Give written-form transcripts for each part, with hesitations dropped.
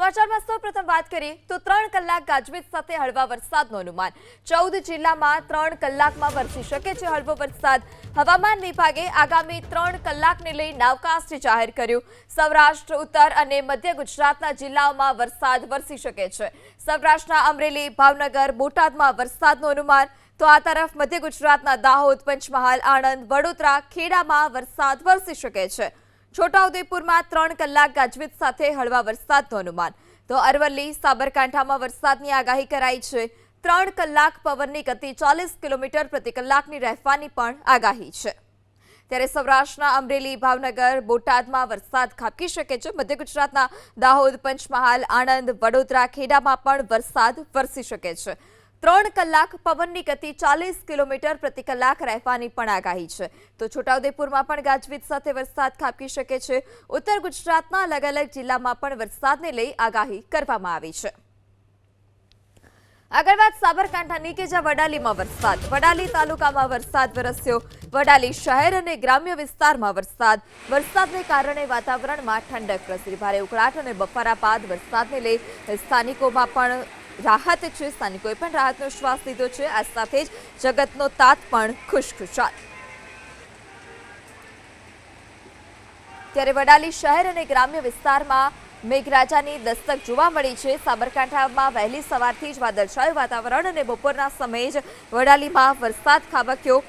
સમાચારમાં સૌપ્રથમ વાત કરીએ તો 3 કલાક ગાજવીજ સાથે હળવા વરસાદનું અનુમાન 14 જિલ્લામાં 3 કલાકમાં વરસી શકે છે હળવો વરસાદ। હવામાન વિભાગે આગામી 3 કલાકને લઈ નાવકાસ્ટ જાહેર કર્યું। સૌરાષ્ટ્ર, ઉત્તર અને મધ્ય ગુજરાતના જિલ્લાઓમાં વરસાદ વરસી શકે છે। સૌરાષ્ટ્રના અમરેલી, ભાવનગર, બોટાદમાં વરસાદનું અનુમાન તો આ તરફ મધ્ય ગુજરાતના દાહોદ, પંચમહાલ, આણંદ, વડોદરા, ખેડામાં વરસાદ વરસી શકે છે। છોટાઉદેપુરમાં 3 કલાક ગાજવીજ સાથે હળવા વરસાદનું અનુમાન તો અરવલ્લી, સાબરકાંઠામાં વરસાદની આગાહી કરાઈ છે। 3 કલાક પવનની ગતિ 40 કિલોમીટર પ્રતિ કલાકની રહેવાની પણ આગાહી છે। ત્યારે સૌરાષ્ટ્રના અમરેલી, ભાવનગર, બોટાદમાં વરસાદ ખાબકી શકે છે। મધ્ય ગુજરાતના દાહોદ, પંચમહાલ, આણંદ, વડોદરા, ખેડામાં પણ વરસાદ વરસી શકે છે। 3 કલાક પવનની ગતિ 40 કિલોમીટર પ્રતિ કલાક રહેવાની પણ આગાહી છે। તો છોટાઉદેપુરમાં પણ ગાજવીજ સાથે વરસાદ ખાબકી શકે છે। ઉત્તર ગુજરાતના અલગ અલગ જિલ્લામાં પણ વરસાદને લઈ આગાહી કરવામાં આવી છે। આગળ વાત સાબરકાંઠાની કે જ્યાં વડાલીમાં વરસાદ, વડાલી તાલુકામાં વરસાદ વરસ્યો। વડાલી શહેર અને ગ્રામ્ય વિસ્તારમાં વરસાદને કારણે વાતાવરણમાં ઠંડક પ્રસરી। ભારે ઉકળાટ અને બફારા બાદ વરસાદને લઈ સ્થાનિકોમાં પણ રાહત છે। સ્થાનિકોએ પણ રાહતનો શ્વાસ લીધો છે। આ સાથે જ જગતનો તાત પણ ખુશખુશાલ। ત્યારે વડાલી શહેર અને ગ્રામ્ય વિસ્તારમાં મેઘરાજાની દસ્તક જોવા મળી છે। સાબરકાંઠામાં વહેલી સવારથી જ વાદળછાયું વાતાવરણ અને બપોરના સમયે જ વડાલીમાં વરસાદ ખાબક્યો।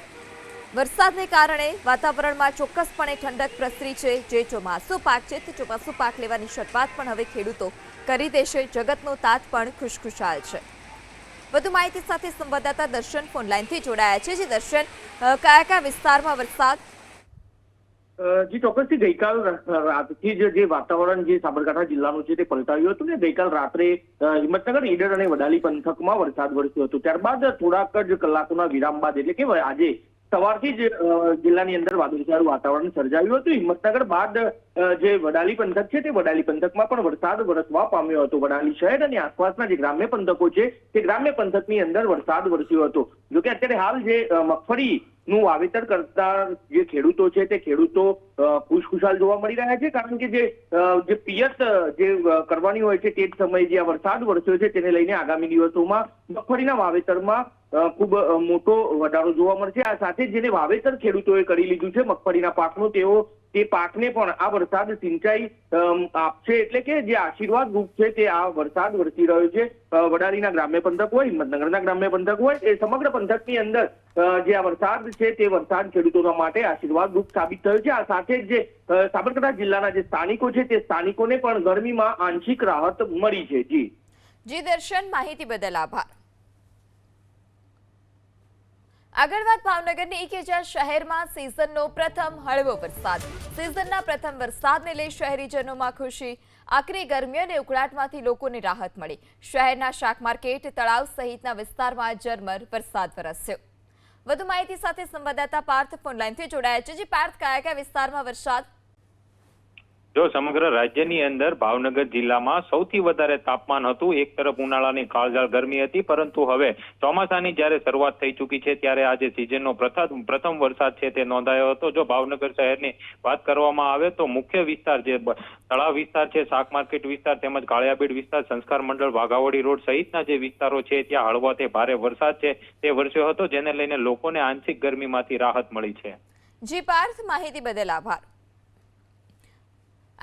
વરસાદને કારણે વાતાવરણમાં ચોક્કસપણે ઠંડક પ્રસરી છે। જે ચોમાસુ પાક છે તે ચોમાસુ પાક લેવાની શરૂઆત પણ હવે ખેડૂતો કરી દેશે। જગતનો તાત પણ ખુશખુશાલ છે। વધુ માહિતી સાથે સંવાદદાતા દર્શન ફોનલાઈનથી જોડાયા છે। જે દર્શન, કયા કયા વિસ્તારમાં વરસાદ? જી ચોક્કસથી ગઈકાલ રાતથી જે વાતાવરણ જે સાબરકાંઠા જિલ્લાનું છે તે પલટાયું હતું ને ગઈકાલ રાત્રે હિંમતનગર, ઈડર અને વડાલી પંથકમાં વરસાદ વરસ્યો હતો। ત્યારબાદ થોડાક જ કલાકોના વિરામ બાદ એટલે કે આજે સવારથી જ જિલ્લાની અંદર વાદળછાયું વાતાવરણ સર્જાયું હતું। હિંમતનગર બાદ જે વડાલી પંથક છે તે વડાલી પંથકમાં પણ વરસાદ વરસવા પામ્યો હતો। વડાલી શહેર અને આસપાસના જે ગ્રામ્ય પંથકો છે તે ગ્રામ્ય પંથકની અંદર વરસાદ વરસ્યો હતો। જોકે અત્યારે હાલ જે મગફળીનું વાવેતર કરતા જે ખેડૂતો છે તે ખેડૂતો ખુશખુશાલ જોવા મળી રહ્યા છે। કારણ કે જે પિયત જે કરવાની હોય છે તે જ સમયે જે આ વરસાદ વરસ્યો છે તેને લઈને આગામી દિવસોમાં મગફળીના વાવેતરમાં ખૂબ મોટો વધારો જોવા મળશે। આ સાથે જેને વાવેતર ખેડૂતોએ કરી લીધું છે મગફળીના પાકનું, તે પાકને પણ આ વરસાદ સિંચાઈ આપશે। એટલે કે જે આશીર્વાદ રૂપ છે તે આ વરસાદ વરસી રહ્યો છે। વડાલીના ગ્રામ્ય પંથક હોય, હિંમતનગરના ગ્રામ્ય પંથક હોય, એ સમગ્ર પંથકની અંદર જે આ વરસાદ છે તે વરસાદ ખેડૂતોના માટે આશીર્વાદ રૂપ સાબિત થયો છે। આ સાથે જ જે સાબરકાંઠા જિલ્લાના જે સ્થાનિકો છે તે સ્થાનિકોને પણ ગરમીમાં આંશિક રાહત મળી છે। જી દર્શન, માહિતી બદલ આભાર। આગળ વાત ભાવનગરની કે જ્યાં શહેરમાં સિઝનનો પ્રથમ હળવો વરસાદ। સિઝનના પ્રથમ વરસાદને લઈ શહેરીજનોમાં ખુશી। આકરી ગરમી અને ઉકળાટમાંથી લોકોને રાહત મળી। શહેરના શાક માર્કેટ, તળાવ સહિતના વિસ્તારમાં ઝરમર વરસાદ વરસ્યો। વધુ માહિતી સાથે સંવાદદાતા પાર્થ ફોનલાઈનથી જોડાયા છે। જે પાર્થ, કયા કયા વિસ્તારમાં વરસાદ? જો સમગ્ર રાજ્યની અંદર ભાવનગર જિલ્લામાં સૌથી વધારે તાપમાન હતું। એક તરફ ઉનાળાની કાળઝાળ ગરમી હતી, પરંતુ હવે ચોમાસાની જ્યારે શરૂઆત થઈ ચૂકી છે ત્યારે આજે સિઝનનો પ્રથમ વરસાદ છે તે નોંધાયો હતો। જો ભાવનગર શહેરની વાત કરવામાં આવે તો મુખ્ય વિસ્તાર જે તળાવ વિસ્તાર છે, શાક માર્કેટ વિસ્તાર તેમજ કાળિયાબીડ વિસ્તાર, સંસ્કાર મંડળ, વાઘાવડી રોડ સહિતના જે વિસ્તારો છે ત્યાં હળવાથી ભારે વરસાદ છે તે વરસ્યો હતો, જેને લઈને લોકોને આંશિક ગરમીમાંથી રાહત મળી છે। જી પાર્થ, માહિતી બદલ આભાર।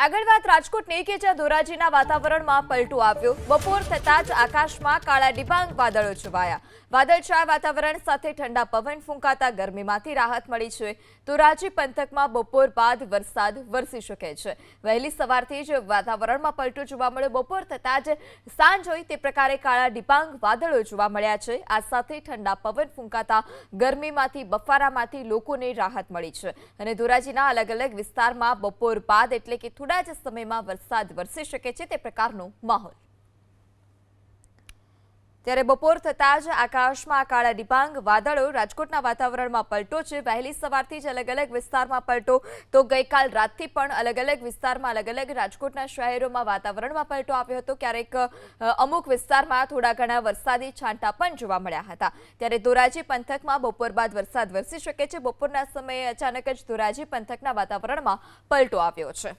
આગળ વાત રાજકોટની કે જ્યાં ધોરાજીના વાતાવરણમાં પલટો આવ્યો। બપોર થતાં જ આકાશમાં કાળા ડિબાંગ વાદળો છવાયા। વાદળછાયા વાતાવરણ સાથે ઠંડા પવન ફૂંકાતા ગરમીમાંથી રાહત મળી છે। ધોરાજી પંથકમાં બપોર બાદ વરસાદ વરસી શકે છે। વહેલી સવારથી જ વાતાવરણમાં પલટો જોવા મળ્યો। બપોર થતાં જ સાંજ હોય તે પ્રકારે કાળા ડિબાંગ વાદળો જોવા મળ્યા છે। આ સાથે ઠંડા પવન ફૂંકાતા ગરમીમાંથી, બફારામાંથી લોકોને રાહત મળી છે અને ધોરાજીના અલગ અલગ વિસ્તારમાં બપોર બાદ એટલે કે થોડા જ સમયમાં વરસાદ વરસી શકે છે તે પ્રકારનો માહોલ। ત્યારે બપોર થતાં જ આકાશમાં કાળા ડિબાંગ વાદળો, રાજકોટના વાતાવરણમાં પલટો છે। વહેલી સવારથી જ અલગ અલગ વિસ્તારમાં પલટો તો ગઈકાલ રાતથી પણ અલગ અલગ વિસ્તારમાં, અલગ અલગ રાજકોટના શહેરોમાં વાતાવરણમાં પલટો આવ્યો હતો। ક્યારેક અમુક વિસ્તારમાં થોડા ઘણા વરસાદી છાંટા પણ જોવા મળ્યા હતા। ત્યારે ધોરાજી પંથકમાં બપોર બાદ વરસાદ વરસી શકે છે। બપોરના સમયે અચાનક જ ધોરાજી પંથકના વાતાવરણમાં પલટો આવ્યો છે।